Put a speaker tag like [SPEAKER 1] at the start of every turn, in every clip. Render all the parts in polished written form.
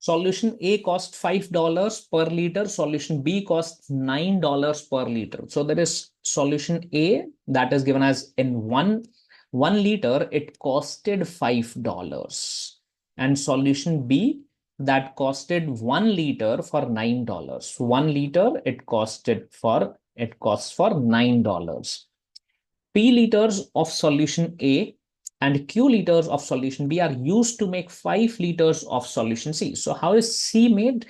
[SPEAKER 1] Solution A costs $5 per liter. Solution B costs $9 per liter. So there is solution A that is given as in one liter, it costed $5. And solution B that costed 1 liter for $9. 1 liter it costs for $9. P liters of solution A and Q liters of solution B are used to make 5 liters of solution C. So how is C made?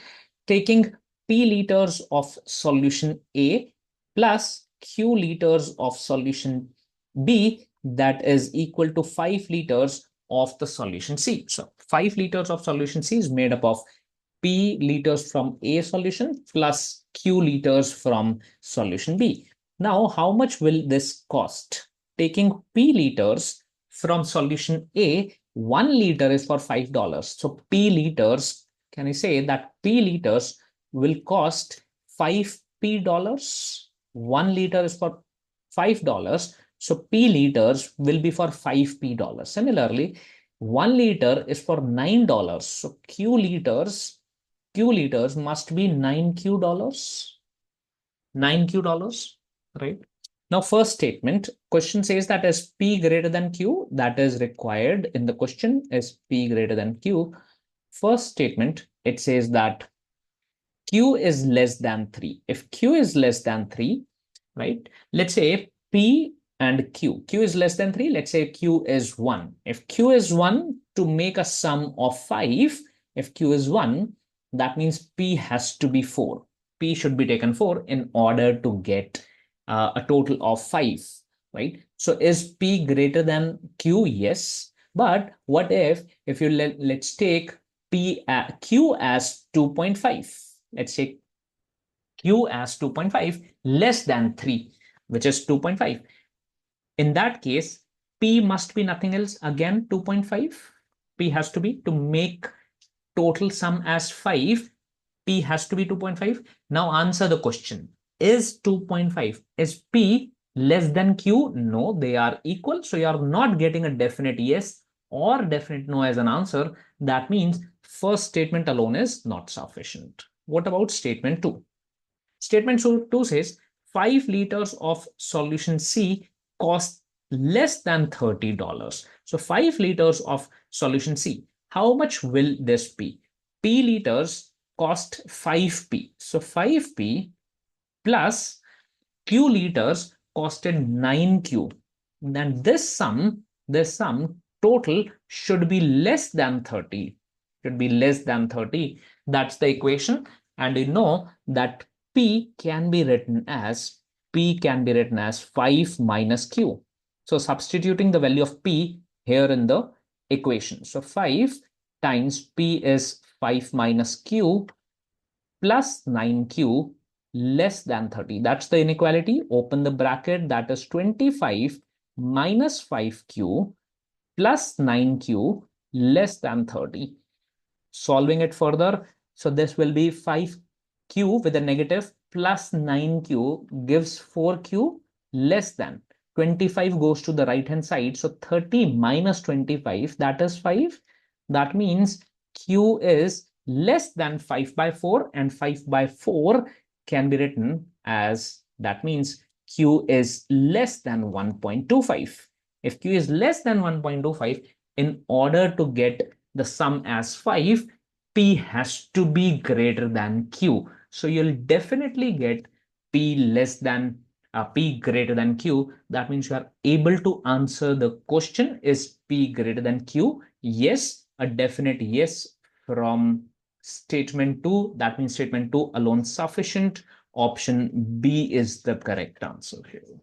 [SPEAKER 1] Taking P liters of solution A plus Q liters of solution B, that is equal to 5 liters of the solution C. So 5 liters of solution C is made up of P liters from A solution plus Q liters from solution B. Now, how much will this cost? Taking P liters from solution A, 1 liter is for $5. So P liters, can I say that P liters will cost $5p? 1 liter is for $5. So P liters will be for $5p. Similarly, 1 liter is for $9. So Q liters must be $9q. $9q, right? Now, first statement, question says that is P greater than Q, that is required in the question is P greater than Q. First statement, it says that Q is less than 3. If Q is less than 3, right? Let's say P and Q is less than 3. Let's say Q is 1. If Q is 1, to make a sum of 5, if Q is 1, that means P has to be 4. P should be taken 4 in order to get a total of 5, right? So is P greater than Q? Yes. But what if you let's take Q as 2.5. Let's say Q as 2.5 less than 3, which is 2.5. In that case, P must be nothing else. Again, 2.5. P has to be, to make total sum as 5, P has to be 2.5. Now answer the question. Is 2.5, is P less than Q? No, they are equal. So you are not getting a definite yes or definite no as an answer. That means first statement alone is not sufficient. What about statement 2? Statement 2 says 5 liters of solution C cost less than $30. So 5 liters of solution C, how much will this be? P liters cost 5p. So 5p plus Q liters costed 9q. Then this sum total should be less than 30. Should be less than 30. That's the equation. And you know that P can be written as 5 minus Q. So substituting the value of P here in the equation. So 5 times P is 5 minus Q plus 9Q less than 30. That's the inequality. Open the bracket. That is 25 minus 5Q plus 9Q less than 30. Solving it further. So this will be 5Q with a negative plus 9Q gives 4Q less than. 25 goes to the right hand side. So 30 minus 25, that is 5. That means Q is less than 5 by 4, and 5 by 4 can be written as, that means Q is less than 1.25. If Q is less than 1.25, in order to get the sum as 5, P has to be greater than Q. So you'll definitely get P greater than Q. That means you are able to answer the question, is P greater than Q? Yes, a definite yes from statement 2. That means statement 2 alone sufficient. Option B is the correct answer here.